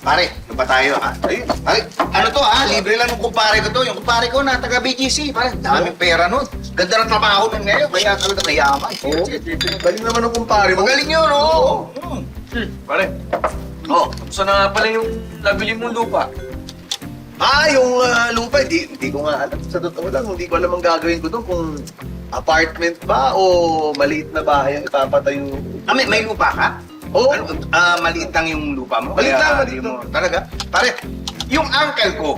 Pare, ano ba tayo, ha? Pare, ano to, ha? Libre lang ng kumpare ko to. Yung kumpare ko na taga BGC. Pare, daming pera nun. Ganda ng trabaho nun ngayon. Kaya talaga nayaman. Oo. Galing naman ng kumpare mo. Magaling yun, oo. Pare, kamusta na nga pala yung nabili mong lupa? Yung lupa, hindi ko nga alam. Sa totoo lang, hindi ko alam ang gagawin ko doon kung apartment ba o maliit na bahay ang ipapatayo. May lupa ka? Oo. Ano, maliit lang yung lupa mo? Maliit lang, Kaya maliit di mo- lang. Talaga? Pare, yung uncle ko,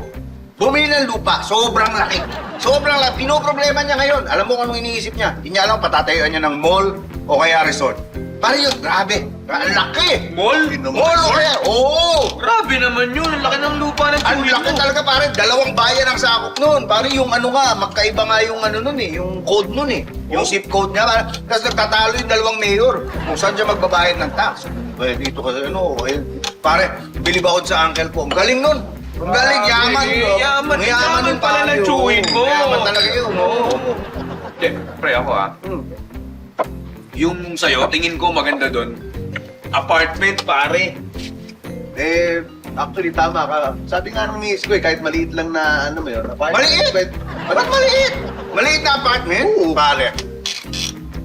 bumili ng lupa, sobrang laki. Sobrang laki. Pinoproblema niya ngayon. Alam mo kung anong iniisip niya? Hindi niya alam, patatayuan niya ng mall o kaya resort. Pare yun, grabe. Ang laki. Mall? Mall o kaya? Oo. Grabe naman yun. Ang laki ng lupa ng Ang kuya laki mo. talaga, pare. Dalawang bayan ang sakop nun. Pare, yung ano nga, magkaiba nga yung ano nun eh. Yung code nun eh. Yung zip code niya. Pare. Tapos nagtatalo yung dalawang mayor. Kung saan siya magbabayad ng tax. Eh, dito kasi ano. Eh, pare, bilib ako sa uncle ko. Ang galing nun. Ang galing, yaman. Yaman yung pala ng tsuhin mo. Yaman talaga yun. Oo. Hindi, pre ako Yung sa'yo, tingin ko maganda doon. Apartment, pare. Actually, tama ka. Sabi nga nung miss ko kahit maliit lang na ano mo yun, apartment. Maliit! Ba't maliit? Maliit na apartment? Oo. Pare.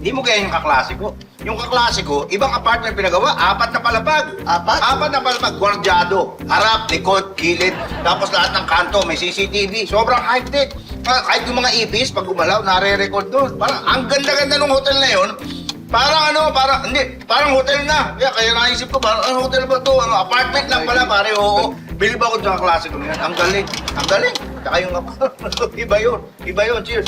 Hindi mo kaya yung kaklase ko. Yung kaklase ko, ibang apartment pinagawa, 4 na palapag. 4 na palapag, gwardyado. Harap, likod, gilid. Tapos lahat ng kanto, may CCTV. Sobrang high-tech. Kahit yung mga ipis, pag gumalaw, nare-record doon. Parang ang ganda-ganda ng hotel na yun. Parang hotel na. Kaya naisip ko, parang hotel ba to? Apartment lang pala, pare, oo. Bilib ako sa klase ko yan. Ang galing. Tsaka yung iba yun. Cheers.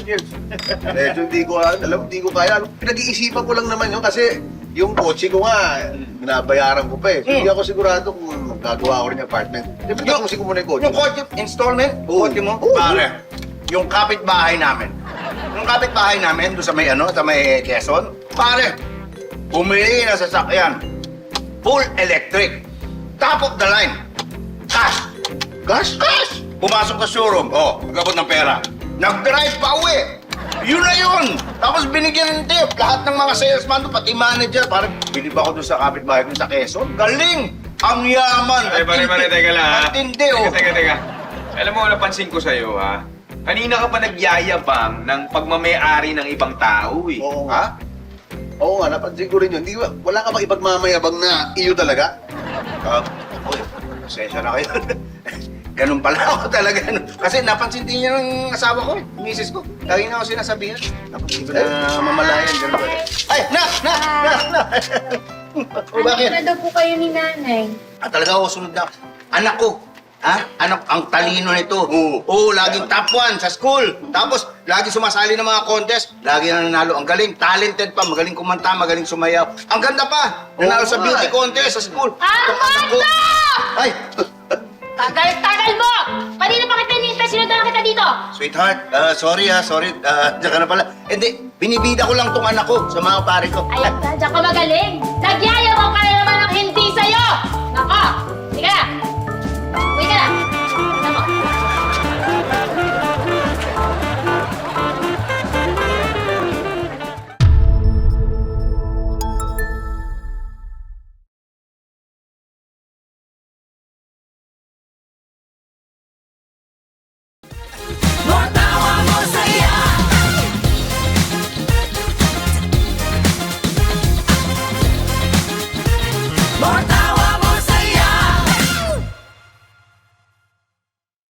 Medyo hindi ko alam, hindi ko kaya. Pinag-iisipan ko lang naman yun kasi yung kotse ko nga, binabayaran ko pa eh. So, hindi ako sigurado kung gagawa ko rin yung apartment. Siyempre, tapusin ko muna yung kotse. Yung kotse, installment, Oo. kotse mo, Oo. pare. Yung kapitbahay namin. Doon sa may Quezon, pare, bumili na sasakyan. Full electric. Top of the line. Cash. Cash! Pumasok sa showroom. Nagabot ng pera. Nag-drive pa uwi. Yun na yun. Tapos binigyan ng tip. Lahat ng mga salesman doon, pati manager. Parang bilib ako doon sa kapitbahay ko sa Quezon. Galing! Ang yaman. Ay, pare, teka lang ha. Ang tindi, oh. Teka. Alam mo, napansin ko sa'yo Kanina ka pa nagyayabang ng pagmamayari ng ibang tao eh. Oo. Ha? Oo nga, napansin ko rin yun. Wala ka bang ipagmamayabang na iyo talaga? Uy, pasensya na kayo. Ganun pala ako talaga. Kasi napansin din niya ng asawa ko eh, misis ko. Lagi na ako sinasabihan. Napansin ko na mamalayan. Ganun pala. Ay, na! O bakit? Ano na daw po kayo ni nanay? Talaga ako sunod na. Anak ko. Anak, ang talino nito. Oo. Laging top 1 sa school. Tapos, lagi sumasali ng mga contest. Lagi na nanalo. Ang galing, talented pa. Magaling kumanta, magaling sumayaw. Ang ganda pa. Nanalo sa beauty contest sa school. Itong anak ko. Ay! Tagal mo! Kanina pa kita hinihintay, sinundan kita dito! Sweetheart, sorry. Diyan ka na pala. Hindi, binibida ko lang tong anak ko sa mga pare ko. Ayan ka, diyan ka magaling! Lagyan!